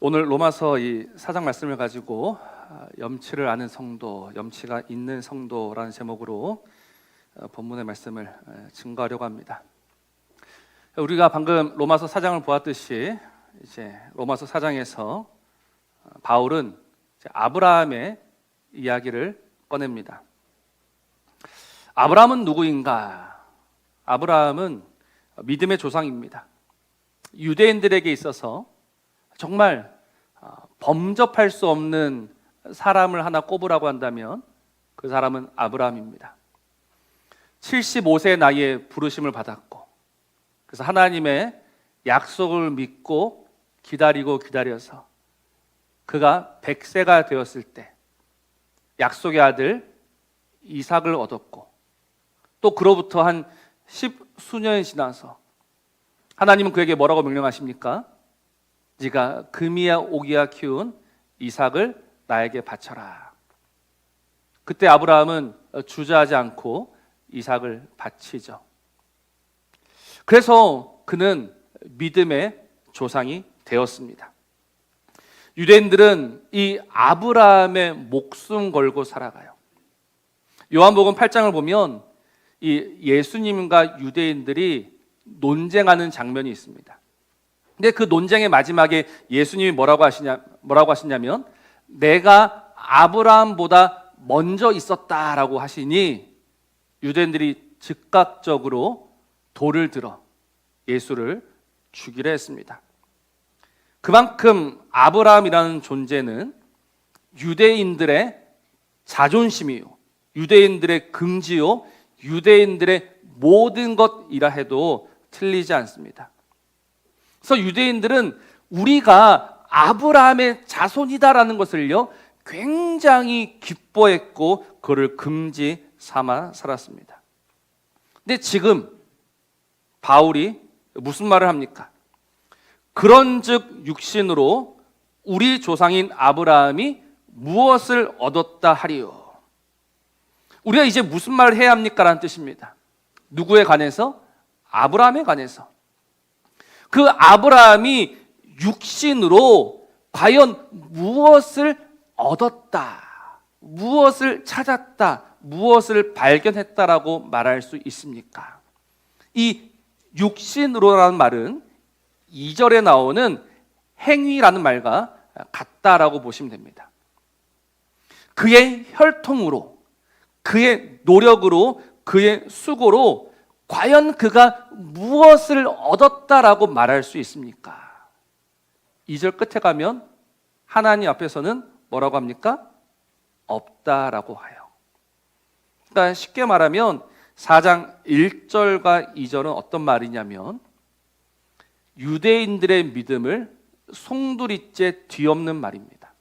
오늘 로마서 이 4장 말씀을 가지고 염치를 아는 성도, 염치가 있는 성도라는 제목으로 본문의 말씀을 증거하려고 합니다. 우리가 방금 로마서 4장을 보았듯이 이제 로마서 4장에서 바울은 이제 아브라함의 이야기를 꺼냅니다. 아브라함은 누구인가? 아브라함은 믿음의 조상입니다. 유대인들에게 있어서 정말 범접할 수 없는 사람을 하나 꼽으라고 한다면 그 사람은 아브라함입니다. 75세 나이에 부르심을 받았고, 그래서 하나님의 약속을 믿고 기다려서 그가 100세가 되었을 때 약속의 아들 이삭을 얻었고, 또 그로부터 한 10수년이 지나서 하나님은 그에게 뭐라고 명령하십니까? 네가 금이야 오기야 키운 이삭을 나에게 바쳐라. 그때 아브라함은 주저하지 않고 이삭을 바치죠. 그래서 그는 믿음의 조상이 되었습니다. 유대인들은 이 아브라함의 목숨 걸고 살아가요. 요한복음 8장을 보면 이 예수님과 유대인들이 논쟁하는 장면이 있습니다. 근데 그 논쟁의 마지막에 예수님이 뭐라고 하시냐면 내가 아브라함보다 먼저 있었다라고 하시니 유대인들이 즉각적으로 돌을 들어 예수를 죽이려 했습니다. 그만큼 아브라함이라는 존재는 유대인들의 자존심이요, 유대인들의 긍지요, 유대인들의 모든 것이라 해도 틀리지 않습니다. 그래서 유대인들은 우리가 아브라함의 자손이다라는 것을요 굉장히 기뻐했고 그를 긍지 삼아 살았습니다. 근데 지금 바울이 무슨 말을 합니까? 그런즉 육신으로 우리 조상인 아브라함이 무엇을 얻었다 하리요? 우리가 이제 무슨 말을 해야 합니까? 라는 뜻입니다. 누구에 관해서? 아브라함에 관해서. 그 아브라함이 육신으로 과연 무엇을 얻었다, 무엇을 찾았다, 무엇을 발견했다라고 말할 수 있습니까? 이 육신으로라는 말은 2절에 나오는 행위라는 말과 같다라고 보시면 됩니다. 그의 혈통으로, 그의 노력으로, 그의 수고로 과연 그가 무엇을 얻었다라고 말할 수 있습니까? 2절 끝에 가면 하나님 앞에서는 뭐라고 합니까? 없다라고 해요. 그러니까 쉽게 말하면 4장 1절과 2절은 어떤 말이냐면 유대인들의 믿음을 송두리째 뒤엎는 말입니다.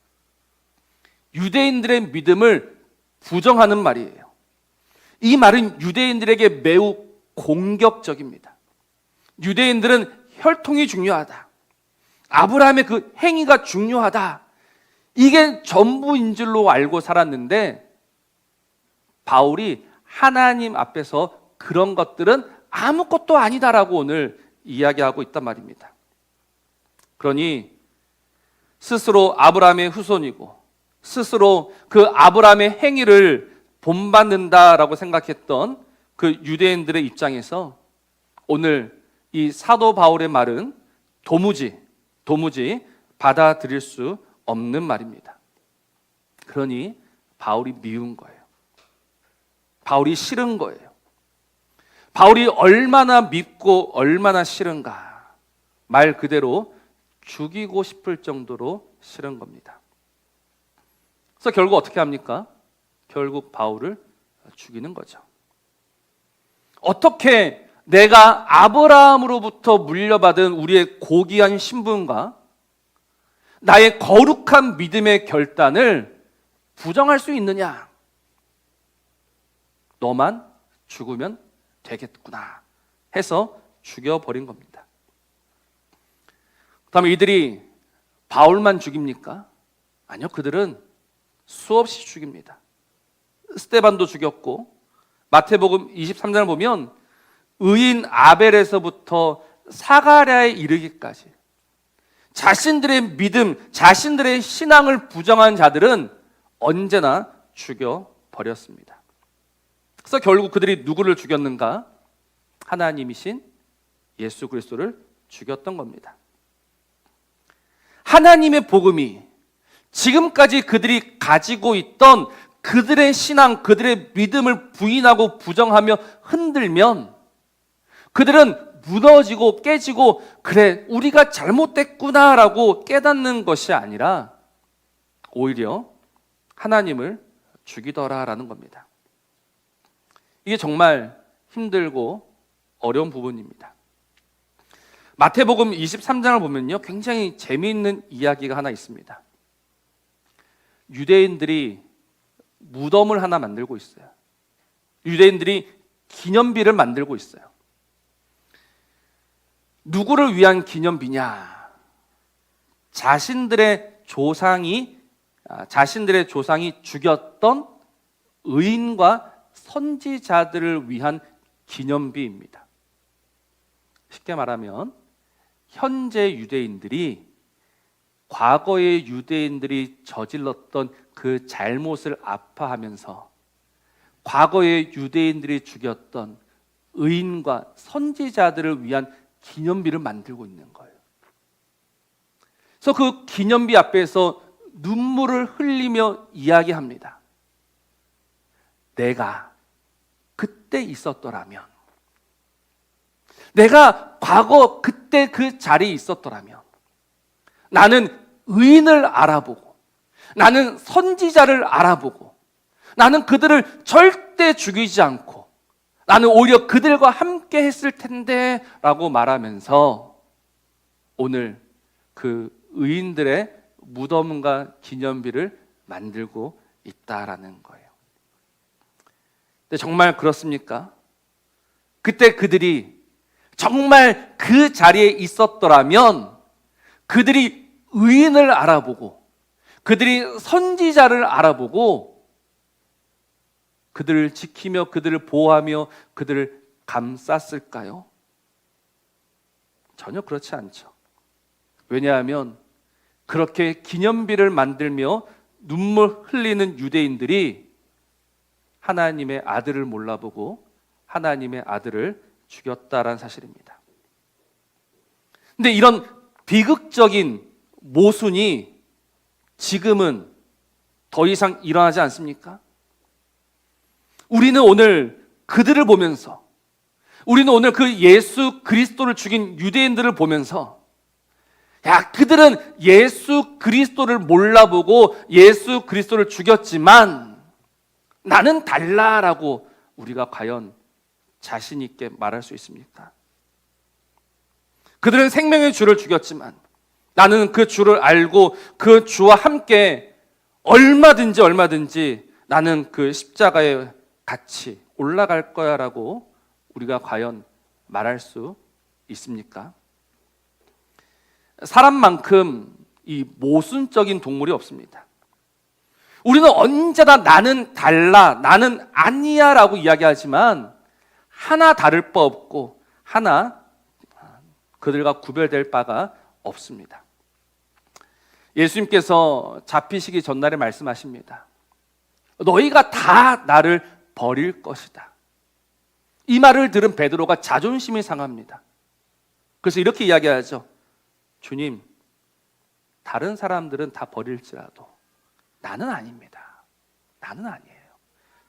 유대인들의 믿음을 부정하는 말이에요. 이 말은 유대인들에게 매우 공격적입니다. 유대인들은 혈통이 중요하다, 아브라함의 그 행위가 중요하다, 이게 전부인 줄로 알고 살았는데 바울이 하나님 앞에서 그런 것들은 아무것도 아니다라고 오늘 이야기하고 있단 말입니다. 그러니 스스로 아브라함의 후손이고 스스로 그 아브라함의 행위를 본받는다라고 생각했던 그 유대인들의 입장에서 오늘 이 사도 바울의 말은 도무지 받아들일 수 없는 말입니다. 그러니 바울이 미운 거예요. 바울이 싫은 거예요. 바울이 얼마나 밉고 얼마나 싫은가, 말 그대로 죽이고 싶을 정도로 싫은 겁니다. 그래서 결국 어떻게 합니까? 결국 바울을 죽이는 거죠. 어떻게 내가 아브라함으로부터 물려받은 우리의 고귀한 신분과 나의 거룩한 믿음의 결단을 부정할 수 있느냐? 너만 죽으면 되겠구나 해서 죽여버린 겁니다. 그다음에 이들이 바울만 죽입니까? 아니요, 그들은 수없이 죽입니다. 스데반도 죽였고, 마태복음 23장을 보면 의인 아벨에서부터 사가랴에 이르기까지 자신들의 믿음, 자신들의 신앙을 부정한 자들은 언제나 죽여버렸습니다. 그래서 결국 그들이 누구를 죽였는가? 하나님이신 예수 그리스도를 죽였던 겁니다. 하나님의 복음이 지금까지 그들이 가지고 있던 그들의 신앙, 그들의 믿음을 부인하고 부정하며 흔들면 그들은 무너지고 깨지고 그래 우리가 잘못됐구나라고 깨닫는 것이 아니라 오히려 하나님을 죽이더라라는 겁니다. 이게 정말 힘들고 어려운 부분입니다. 마태복음 23장을 보면요, 굉장히 재미있는 이야기가 하나 있습니다. 유대인들이 무덤을 하나 만들고 있어요. 유대인들이 기념비를 만들고 있어요. 누구를 위한 기념비냐? 자신들의 조상이 죽였던 의인과 선지자들을 위한 기념비입니다. 쉽게 말하면 현재 유대인들이 과거의 유대인들이 저질렀던 그 잘못을 아파하면서 과거의 유대인들이 죽였던 의인과 선지자들을 위한 기념비를 만들고 있는 거예요. 그래서 그 기념비 앞에서 눈물을 흘리며 이야기합니다. 내가 그때 있었더라면, 내가 과거 그때 그 자리에 있었더라면 나는 의인을 알아보고 나는 선지자를 알아보고 나는 그들을 절대 죽이지 않고 나는 오히려 그들과 함께 했을 텐데 라고 말하면서 오늘 그 의인들의 무덤과 기념비를 만들고 있다라는 거예요. 근데 정말 그렇습니까? 그때 그들이 정말 그 자리에 있었더라면 그들이 의인을 알아보고 그들이 선지자를 알아보고 그들을 지키며 그들을 보호하며 그들을 감쌌을까요? 전혀 그렇지 않죠. 왜냐하면 그렇게 기념비를 만들며 눈물 흘리는 유대인들이 하나님의 아들을 몰라보고 하나님의 아들을 죽였다라는 사실입니다. 근데 이런 비극적인 모순이 지금은 더 이상 일어나지 않습니까? 우리는 오늘 그들을 보면서, 우리는 오늘 그 예수 그리스도를 죽인 유대인들을 보면서, 야, 그들은 예수 그리스도를 몰라보고 예수 그리스도를 죽였지만 나는 달라라고 우리가 과연 자신 있게 말할 수 있습니까? 그들은 생명의 주를 죽였지만 나는 그 주를 알고 그 주와 함께 얼마든지 나는 그 십자가에 같이 올라갈 거야 라고 우리가 과연 말할 수 있습니까? 사람만큼 이 모순적인 동물이 없습니다. 우리는 언제나 나는 달라, 나는 아니야 라고 이야기하지만 하나 다를 바 없고 하나 그들과 구별될 바가 없습니다. 예수님께서 잡히시기 전날에 말씀하십니다. 너희가 다 나를 버릴 것이다. 이 말을 들은 베드로가 자존심이 상합니다. 그래서 이렇게 이야기하죠. 주님, 다른 사람들은 다 버릴지라도 나는 아닙니다. 나는 아니에요.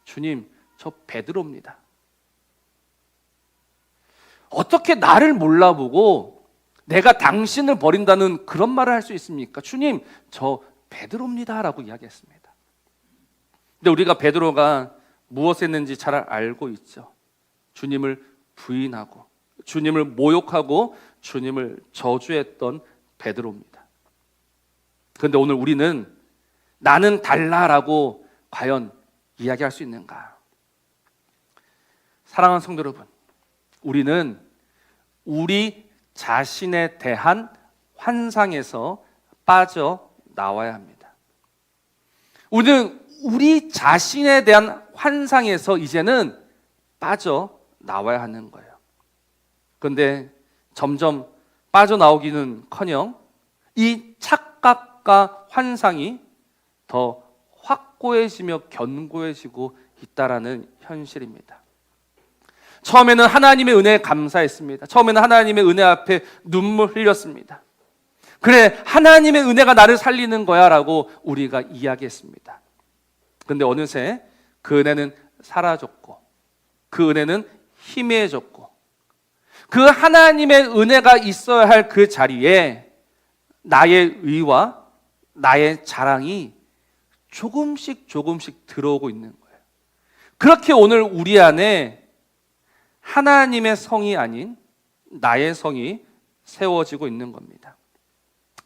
주님, 저 베드로입니다. 어떻게 나를 몰라보고 내가 당신을 버린다는 그런 말을 할 수 있습니까? 주님, 저 베드로입니다 라고 이야기했습니다. 근데 우리가 베드로가 무엇을 했는지 잘 알고 있죠. 주님을 부인하고 주님을 모욕하고 주님을 저주했던 베드로입니다. 그런데 오늘 우리는 나는 달라라고 과연 이야기할 수 있는가? 사랑하는 성도 여러분, 우리는 우리 자신에 대한 환상에서 빠져나와야 합니다. 우리는 우리 자신에 대한 환상에서 이제는 빠져나와야 하는 거예요. 그런데 점점 빠져나오기는커녕 이 착각과 환상이 더 확고해지며 견고해지고 있다라는 현실입니다. 처음에는 하나님의 은혜에 감사했습니다. 처음에는 하나님의 은혜 앞에 눈물 흘렸습니다. 그래, 하나님의 은혜가 나를 살리는 거야 라고 우리가 이야기했습니다. 그런데 어느새 그 은혜는 사라졌고, 그 은혜는 희미해졌고, 그 하나님의 은혜가 있어야 할 그 자리에 나의 의와 나의 자랑이 조금씩 들어오고 있는 거예요. 그렇게 오늘 우리 안에 하나님의 성이 아닌 나의 성이 세워지고 있는 겁니다.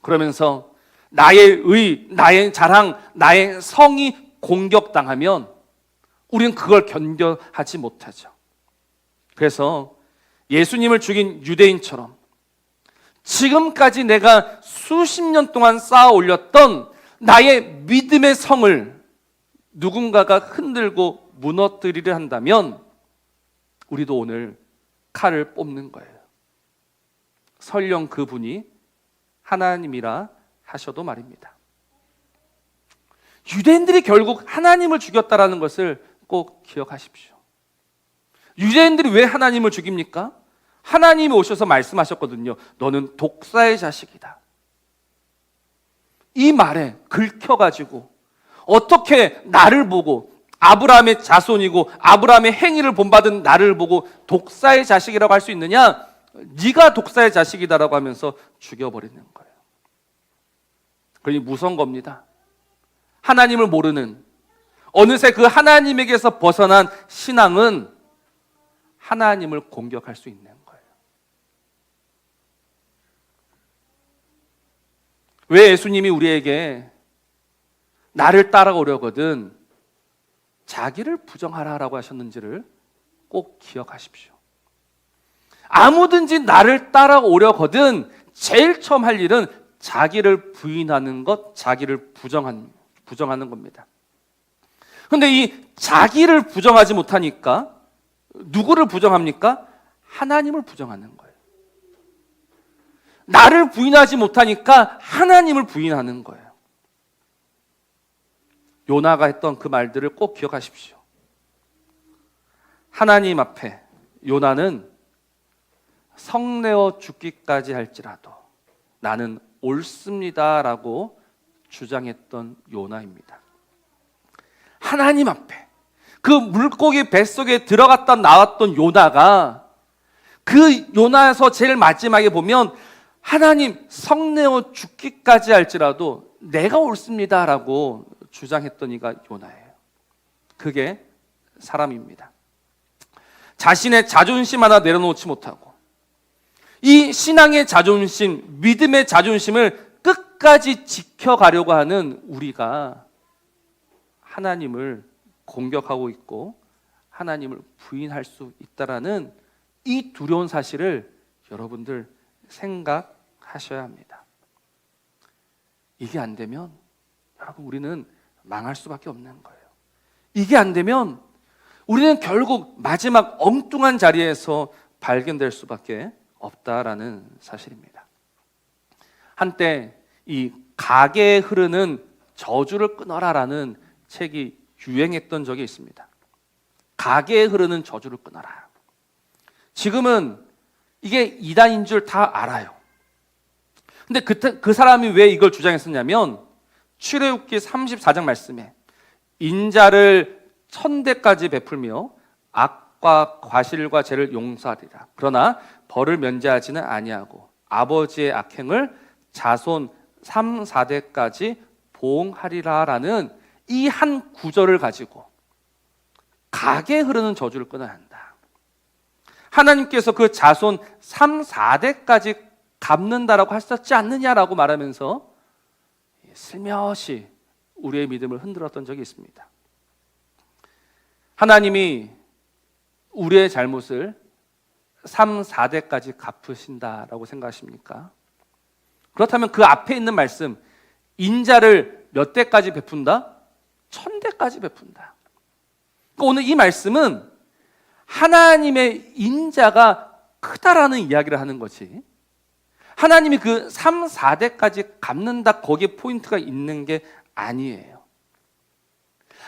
그러면서 나의 의, 나의 자랑, 나의 성이 공격당하면 우리는 그걸 견뎌하지 못하죠. 그래서 예수님을 죽인 유대인처럼 지금까지 내가 수십 년 동안 쌓아 올렸던 나의 믿음의 성을 누군가가 흔들고 무너뜨리려 한다면 우리도 오늘 칼을 뽑는 거예요. 설령 그분이 하나님이라 하셔도 말입니다. 유대인들이 결국 하나님을 죽였다라는 것을 꼭 기억하십시오. 유대인들이 왜 하나님을 죽입니까? 하나님이 오셔서 말씀하셨거든요. 너는 독사의 자식이다. 이 말에 긁혀가지고 어떻게 나를 보고 아브라함의 자손이고 아브라함의 행위를 본받은 나를 보고 독사의 자식이라고 할 수 있느냐? 네가 독사의 자식이다라고 하면서 죽여버리는 거예요. 그러니 무서운 겁니다. 하나님을 모르는, 어느새 그 하나님에게서 벗어난 신앙은 하나님을 공격할 수 있는 거예요. 왜 예수님이 우리에게 나를 따라오려거든 자기를 부정하라라고 하셨는지를 꼭 기억하십시오. 아무든지 나를 따라오려거든 제일 처음 할 일은 자기를 부인하는 것, 자기를 부정하는 겁니다. 그런데 이 자기를 부정하지 못하니까 누구를 부정합니까? 하나님을 부정하는 거예요. 나를 부인하지 못하니까 하나님을 부인하는 거예요. 요나가 했던 그 말들을 꼭 기억하십시오. 하나님 앞에 요나는 성내어 죽기까지 할지라도 나는 옳습니다라고 주장했던 요나입니다. 하나님 앞에 그 물고기 뱃속에 들어갔다 나왔던 요나가 그 요나에서 제일 마지막에 보면 하나님 성내어 죽기까지 할지라도 내가 옳습니다라고 주장했던 이가 요나예요. 그게 사람입니다. 자신의 자존심 하나 내려놓지 못하고 이 신앙의 자존심, 믿음의 자존심을 끝까지 지켜가려고 하는 우리가 하나님을 공격하고 있고 하나님을 부인할 수 있다라는 이 두려운 사실을 여러분들 생각하셔야 합니다. 이게 안 되면 여러분 우리는 망할 수밖에 없는 거예요. 이게 안 되면 우리는 결국 마지막 엉뚱한 자리에서 발견될 수밖에 없다라는 사실입니다. 한때 이 가게에 흐르는 저주를 끊어라라는 책이 유행했던 적이 있습니다. 가게에 흐르는 저주를 끊어라. 지금은 이게 이단인 줄 다 알아요. 근데 그 사람이 왜 이걸 주장했었냐면 출애굽기 34장 말씀에 인자를 1000대까지 베풀며 악과 과실과 죄를 용서하리라. 그러나 벌을 면제하지는 아니하고 아버지의 악행을 자손 3, 4대까지 보응하리라라는 이 한 구절을 가지고 가게에 흐르는 저주를 끊어야 한다. 하나님께서 그 자손 3, 4대까지 갚는다라고 하셨지 않느냐라고 말하면서 슬며시 우리의 믿음을 흔들었던 적이 있습니다. 하나님이 우리의 잘못을 3, 4대까지 갚으신다라고 생각하십니까? 그렇다면 그 앞에 있는 말씀 인자를 몇 대까지 베푼다? 1000대까지 베푼다. 그러니까 오늘 이 말씀은 하나님의 인자가 크다라는 이야기를 하는 거지 하나님이 그 3, 4대까지 갚는다 거기에 포인트가 있는 게 아니에요.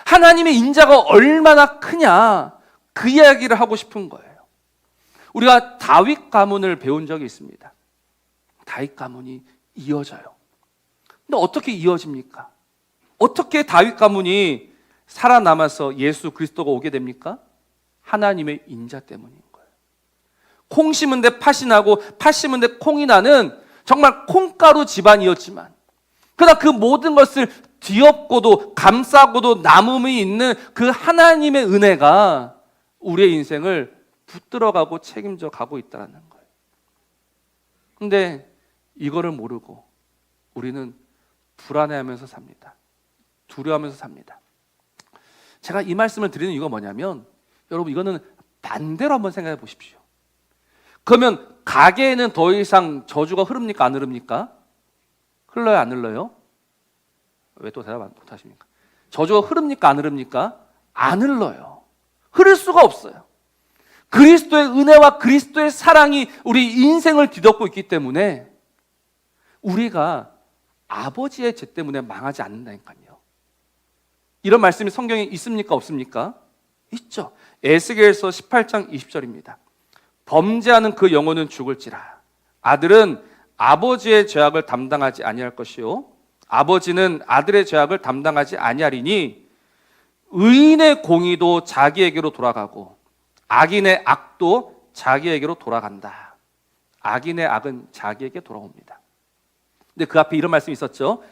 하나님의 인자가 얼마나 크냐 그 이야기를 하고 싶은 거예요. 우리가 다윗 가문을 배운 적이 있습니다. 다윗 가문이 이어져요. 근데 어떻게 이어집니까? 어떻게 다윗 가문이 살아남아서 예수 그리스도가 오게 됩니까? 하나님의 인자 때문인 거예요. 콩 심은 데 팥이 나고 팥 심은 데 콩이 나는 정말 콩가루 집안이었지만, 그러나 그 모든 것을 뒤엎고도 감싸고도 남음이 있는 그 하나님의 은혜가 우리의 인생을 붙들어가고 책임져 가고 있다는 거예요. 근데 이거를 모르고 우리는 불안해하면서 삽니다. 두려워하면서 삽니다. 제가 이 말씀을 드리는 이유가 뭐냐면, 여러분 이거는 반대로 한번 생각해 보십시오. 그러면 가게에는 더 이상 저주가 흐릅니까? 안 흐릅니까? 흘러요? 안 흘러요? 왜 또 대답 못 하십니까? 저주가 흐릅니까? 안 흐릅니까? 안 흘러요. 흐를 수가 없어요. 그리스도의 은혜와 그리스도의 사랑이 우리 인생을 뒤덮고 있기 때문에 우리가 아버지의 죄 때문에 망하지 않는다니까요. 이런 말씀이 성경에 있습니까? 없습니까? 있죠. 에스겔서 18장 20절입니다. 범죄하는 그 영혼은 죽을지라. 아들은 아버지의 죄악을 담당하지 아니할 것이요 아버지는 아들의 죄악을 담당하지 아니하리니 의인의 공의도 자기에게로 돌아가고 악인의 악도 자기에게로 돌아간다. 악인의 악은 자기에게 돌아옵니다. 근데 그 앞에 이런 말씀이 있었죠.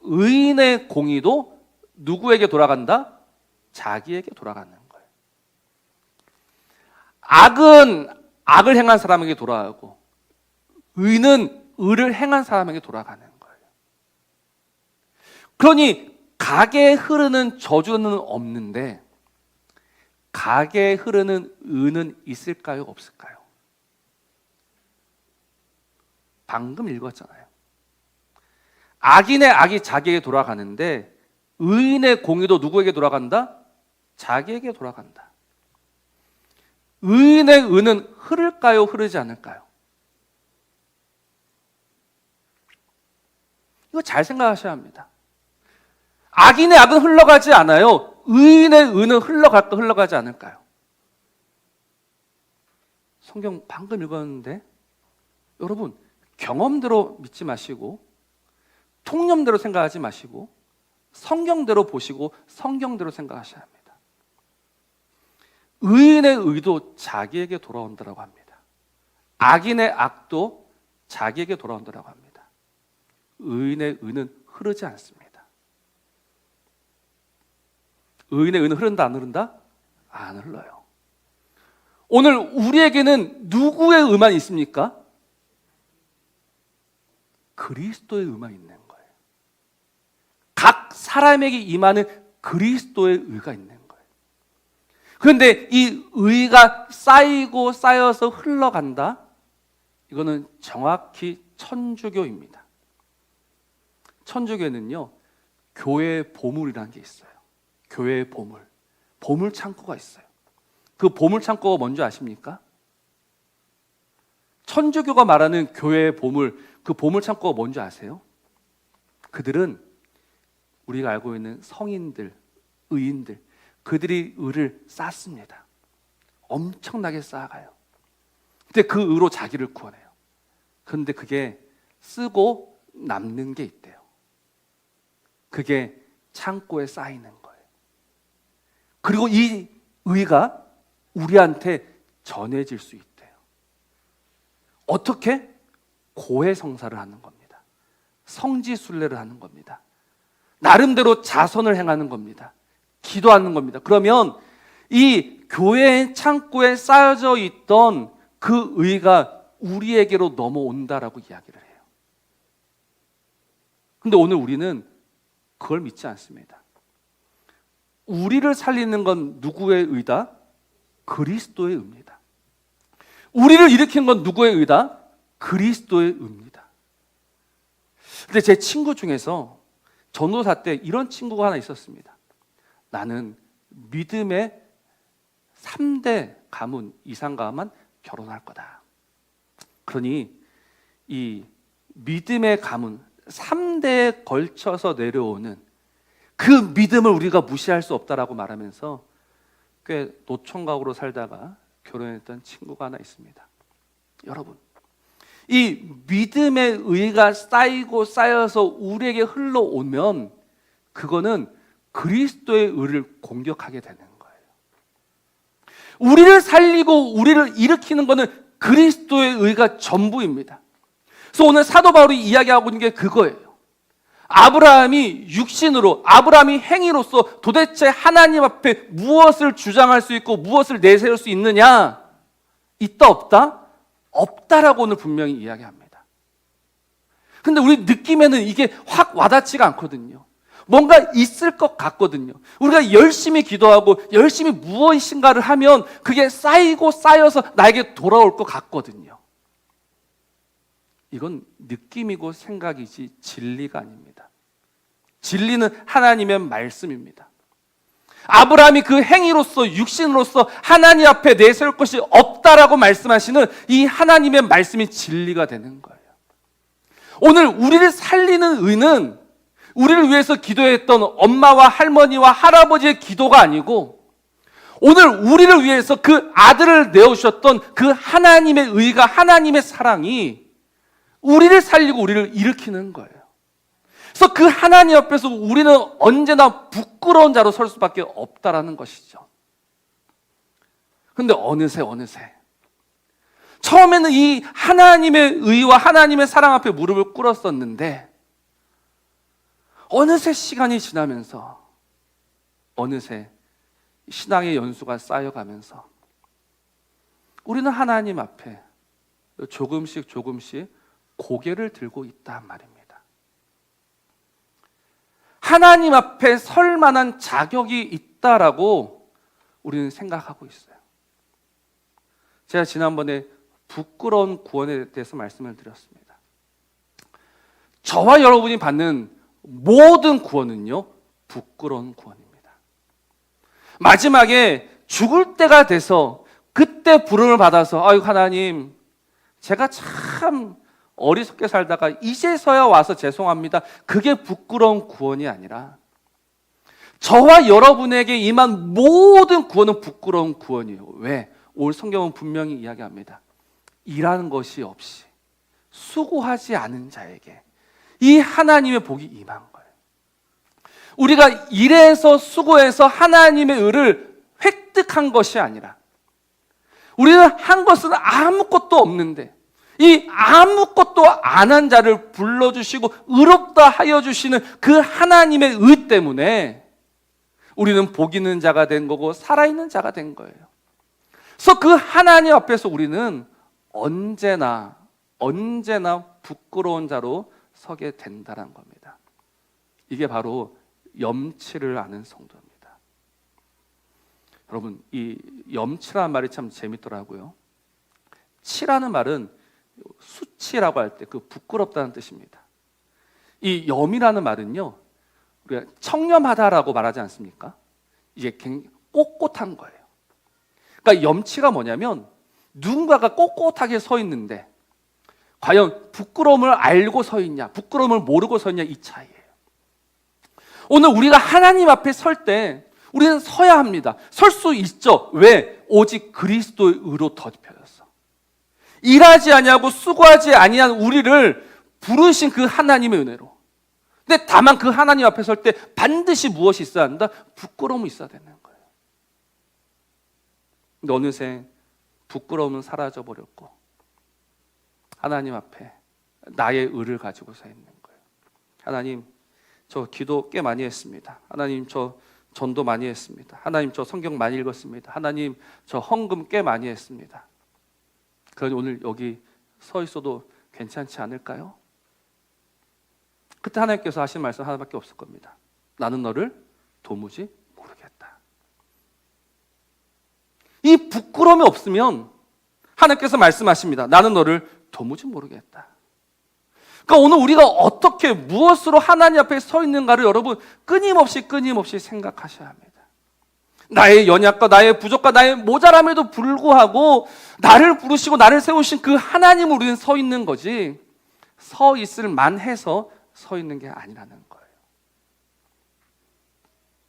의인의 공의도 누구에게 돌아간다? 자기에게 돌아가는 거예요. 악은 악을 행한 사람에게 돌아가고 의는 의를 행한 사람에게 돌아가는 거예요. 그러니 가게에 흐르는 저주는 없는데 가게에 흐르는 의는 있을까요? 없을까요? 방금 읽었잖아요. 악인의 악이 자기에게 돌아가는데 의인의 공의도 누구에게 돌아간다? 자기에게 돌아간다. 의인의 의는 흐를까요? 흐르지 않을까요? 이거 잘 생각하셔야 합니다. 악인의 악은 흘러가지 않아요. 의인의 의는 흘러갈까 흘러가지 않을까요? 성경 방금 읽었는데 여러분 경험대로 믿지 마시고 통념대로 생각하지 마시고 성경대로 보시고 성경대로 생각하셔야 합니다. 의인의 의도 자기에게 돌아온다고 합니다. 악인의 악도 자기에게 돌아온다고 합니다. 의인의 의는 흐르지 않습니다. 의인의 의는 흐른다 안 흐른다? 안 흘러요. 오늘 우리에게는 누구의 의만 있습니까? 그리스도의 의만 있는 거예요. 각 사람에게 임하는 그리스도의 의가 있는 거예요. 그런데 이 의가 쌓이고 쌓여서 흘러간다? 이거는 정확히 천주교입니다. 천주교에는요, 교회의 보물이라는 게 있어요. 교회의 보물. 보물 창고가 있어요. 그 보물 창고가 뭔지 아십니까? 천주교가 말하는 교회의 보물, 그 보물 창고가 뭔지 아세요? 그들은 우리가 알고 있는 성인들, 의인들, 그들이 의를 쌓습니다. 엄청나게 쌓아가요. 근데 그 의로 자기를 구원해요. 그런데 그게 쓰고 남는 게 있대요. 그게 창고에 쌓이는 거예요. 그리고 이 의가 우리한테 전해질 수 있대요. 어떻게? 고해성사를 하는 겁니다. 성지순례를 하는 겁니다. 나름대로 자선을 행하는 겁니다. 기도하는 겁니다. 그러면 이 교회의 창고에 쌓여져 있던 그 의가 우리에게로 넘어온다라고 이야기를 해요. 근데 오늘 우리는 그걸 믿지 않습니다. 우리를 살리는 건 누구의 의다? 그리스도의 의입니다. 우리를 일으킨 건 누구의 의다? 그리스도의 의입니다. 근데 제 친구 중에서 전도사 때 이런 친구가 하나 있었습니다. 나는 믿음의 3대 가문 이상과만 결혼할 거다. 그러니 이 믿음의 가문 3대에 걸쳐서 내려오는 그 믿음을 우리가 무시할 수 없다라고 말하면서 꽤 노총각으로 살다가 결혼했던 친구가 하나 있습니다. 여러분, 이 믿음의 의가 쌓이고 쌓여서 우리에게 흘러오면 그거는 그리스도의 의를 공격하게 되는 거예요. 우리를 살리고 우리를 일으키는 거는 그리스도의 의가 전부입니다. 그래서 오늘 사도 바울이 이야기하고 있는 게 그거예요. 아브라함이 육신으로, 아브라함이 행위로서 도대체 하나님 앞에 무엇을 주장할 수 있고 무엇을 내세울 수 있느냐? 있다 없다? 없다라고 오늘 분명히 이야기합니다. 근데 우리 느낌에는 이게 확 와닿지가 않거든요. 뭔가 있을 것 같거든요. 우리가 열심히 기도하고 열심히 무엇인가를 하면 그게 쌓이고 쌓여서 나에게 돌아올 것 같거든요. 이건 느낌이고 생각이지 진리가 아닙니다. 진리는 하나님의 말씀입니다. 아브라함이 그 행위로서 육신으로서 하나님 앞에 내세울 것이 없다라고 말씀하시는 이 하나님의 말씀이 진리가 되는 거예요. 오늘 우리를 살리는 의는 우리를 위해서 기도했던 엄마와 할머니와 할아버지의 기도가 아니고 오늘 우리를 위해서 그 아들을 내어주셨던 그 하나님의 의가, 하나님의 사랑이 우리를 살리고 우리를 일으키는 거예요. 그래서 그 하나님 앞에서 우리는 언제나 부끄러운 자로 설 수밖에 없다라는 것이죠. 그런데 어느새 처음에는 이 하나님의 의와 하나님의 사랑 앞에 무릎을 꿇었었는데 어느새 시간이 지나면서 어느새 신앙의 연수가 쌓여가면서 우리는 하나님 앞에 조금씩 고개를 들고 있단 말입니다. 하나님 앞에 설 만한 자격이 있다라고 우리는 생각하고 있어요. 제가 지난번에 부끄러운 구원에 대해서 말씀을 드렸습니다. 저와 여러분이 받는 모든 구원은요, 부끄러운 구원입니다. 마지막에 죽을 때가 돼서 그때 부름을 받아서 아유 하나님, 제가 참 어리석게 살다가 이제서야 와서 죄송합니다. 그게 부끄러운 구원이 아니라 저와 여러분에게 임한 모든 구원은 부끄러운 구원이에요. 왜? 오늘 성경은 분명히 이야기합니다. 일하는 것이 없이 수고하지 않은 자에게 이 하나님의 복이 임한 거예요. 우리가 일해서 수고해서 하나님의 의를 획득한 것이 아니라 우리는 한 것은 아무것도 없는데 이 아무것도 안 한 자를 불러주시고 의롭다 하여 주시는 그 하나님의 의 때문에 우리는 복 있는 자가 된 거고 살아있는 자가 된 거예요. 그래서 그 하나님 앞에서 우리는 언제나 부끄러운 자로 서게 된다는 겁니다. 이게 바로 염치를 아는 성도입니다. 여러분, 이 염치라는 말이 참 재밌더라고요. 치라는 말은 수치라고 할 때 그 부끄럽다는 뜻입니다. 이 염이라는 말은요, 우리가 청렴하다라고 말하지 않습니까? 이게 굉장히 꼿꼿한 거예요. 그러니까 염치가 뭐냐면 누군가가 꼿꼿하게 서 있는데 과연 부끄러움을 알고 서 있냐, 부끄러움을 모르고 서 있냐, 이 차이예요. 오늘 우리가 하나님 앞에 설 때 우리는 서야 합니다. 설 수 있죠. 왜? 오직 그리스도의 의로 덧입혀졌어. 일하지 아니하고 수고하지 아니한 우리를 부르신 그 하나님의 은혜로. 근데 다만 그 하나님 앞에 설 때 반드시 무엇이 있어야 한다? 부끄러움이 있어야 되는 거예요. 근데 어느새 부끄러움은 사라져 버렸고 하나님 앞에 나의 의를 가지고 서 있는 거예요. 하나님, 저 기도 꽤 많이 했습니다. 하나님, 저 전도 많이 했습니다. 하나님, 저 성경 많이 읽었습니다. 하나님, 저 헌금 꽤 많이 했습니다. 그러니 오늘 여기 서 있어도 괜찮지 않을까요? 그때 하나님께서 하신 말씀 하나밖에 없을 겁니다. 나는 너를 도무지 모르겠다. 이 부끄러움이 없으면 하나님께서 말씀하십니다. 나는 너를 도무지 모르겠다. 그러니까 오늘 우리가 어떻게 무엇으로 하나님 앞에 서 있는가를 여러분 끊임없이 생각하셔야 합니다. 나의 연약과 나의 부족과 나의 모자람에도 불구하고 나를 부르시고 나를 세우신 그 하나님을 우리는 서 있는 거지, 서 있을 만해서 서 있는 게 아니라는 거예요.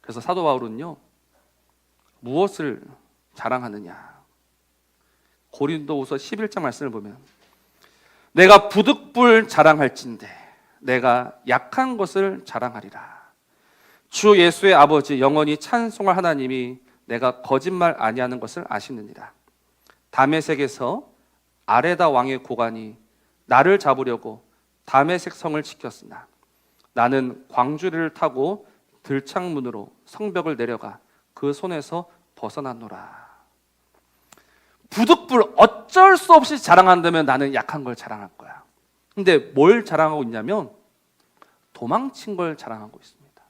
그래서 사도 바울은요, 무엇을 자랑하느냐? 고린도후서 11장 말씀을 보면 내가 부득불 자랑할진대 내가 약한 것을 자랑하리라. 주 예수의 아버지 영원히 찬송할 하나님이 내가 거짓말 아니하는 것을 아시느니라. 다메섹에서 아레다 왕의 고관이 나를 잡으려고 다메섹 성을 지켰으나 나는 광주리를 타고 들창문으로 성벽을 내려가 그 손에서 벗어났노라. 부득불 어쩔 수 없이 자랑한다면 나는 약한 걸 자랑할 거야. 근데 뭘 자랑하고 있냐면 도망친 걸 자랑하고 있습니다.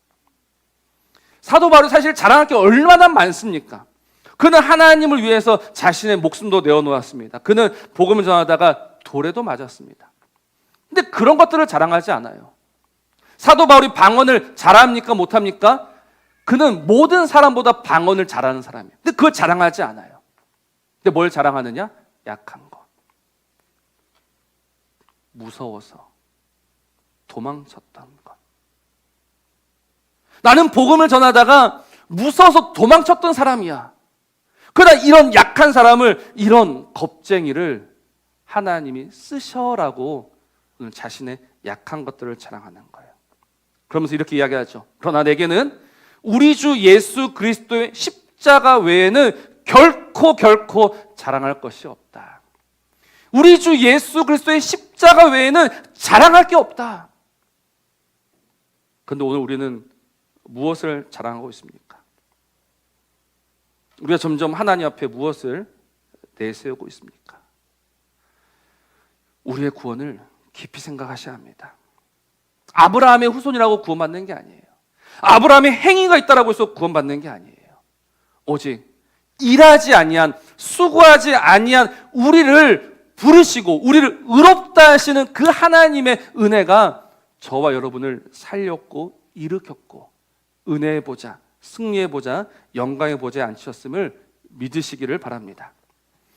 사도 바울이 사실 자랑할 게 얼마나 많습니까? 그는 하나님을 위해서 자신의 목숨도 내어놓았습니다. 그는 복음을 전하다가 돌에도 맞았습니다. 근데 그런 것들을 자랑하지 않아요. 사도 바울이 방언을 잘합니까? 못합니까? 그는 모든 사람보다 방언을 잘하는 사람이에요. 근데 그걸 자랑하지 않아요. 근데 뭘 자랑하느냐? 약한 것. 무서워서 도망쳤던 것. 나는 복음을 전하다가 무서워서 도망쳤던 사람이야. 그러나 이런 약한 사람을, 이런 겁쟁이를 하나님이 쓰셔라고 자신의 약한 것들을 자랑하는 거예요. 그러면서 이렇게 이야기하죠. 그러나 내게는 우리 주 예수 그리스도의 십자가 외에는 결코 자랑할 것이 없다. 우리 주 예수 그리스도의 십자가 외에는 자랑할 게 없다. 그런데 오늘 우리는 무엇을 자랑하고 있습니까? 우리가 점점 하나님 앞에 무엇을 내세우고 있습니까? 우리의 구원을 깊이 생각하셔야 합니다. 아브라함의 후손이라고 구원받는 게 아니에요. 아브라함의 행위가 있다라고 해서 구원받는 게 아니에요. 오직 일하지 아니한, 수고하지 아니한 우리를 부르시고 우리를 의롭다 하시는 그 하나님의 은혜가 저와 여러분을 살렸고 일으켰고 은혜의 보좌, 승리의 보좌, 영광의 보좌에 앉히셨음을 믿으시기를 바랍니다.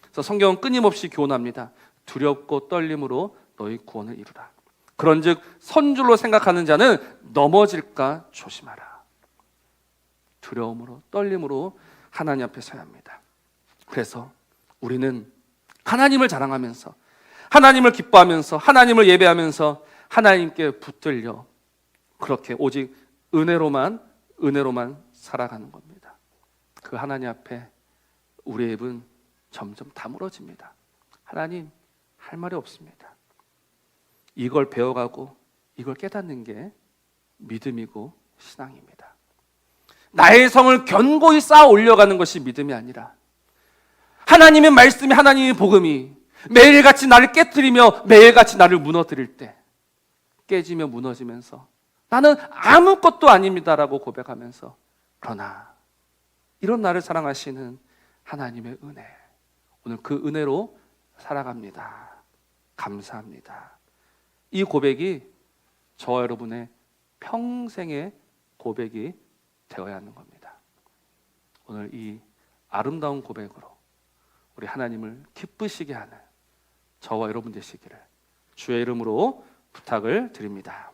그래서 성경은 끊임없이 교훈합니다. 두렵고 떨림으로 너희 구원을 이루라. 그런즉 선줄로 생각하는 자는 넘어질까 조심하라. 두려움으로 떨림으로 하나님 앞에 서야 합니다. 그래서 우리는 하나님을 자랑하면서, 하나님을 기뻐하면서, 하나님을 예배하면서 하나님께 붙들려 그렇게 오직 은혜로만 살아가는 겁니다. 그 하나님 앞에 우리의 입은 점점 다물어집니다. 하나님, 할 말이 없습니다. 이걸 배워가고 이걸 깨닫는 게 믿음이고 신앙입니다. 나의 성을 견고히 쌓아 올려가는 것이 믿음이 아니라 하나님의 말씀이, 하나님의 복음이 매일같이 나를 깨트리며 매일같이 나를 무너뜨릴 때 깨지며 무너지면서 나는 아무것도 아닙니다라고 고백하면서, 그러나 이런 나를 사랑하시는 하나님의 은혜, 오늘 그 은혜로 살아갑니다. 감사합니다. 이 고백이 저와 여러분의 평생의 고백이 되어야 하는 겁니다. 오늘 이 아름다운 고백으로 우리 하나님을 기쁘시게 하는 저와 여러분 되시기를 주의 이름으로 부탁을 드립니다.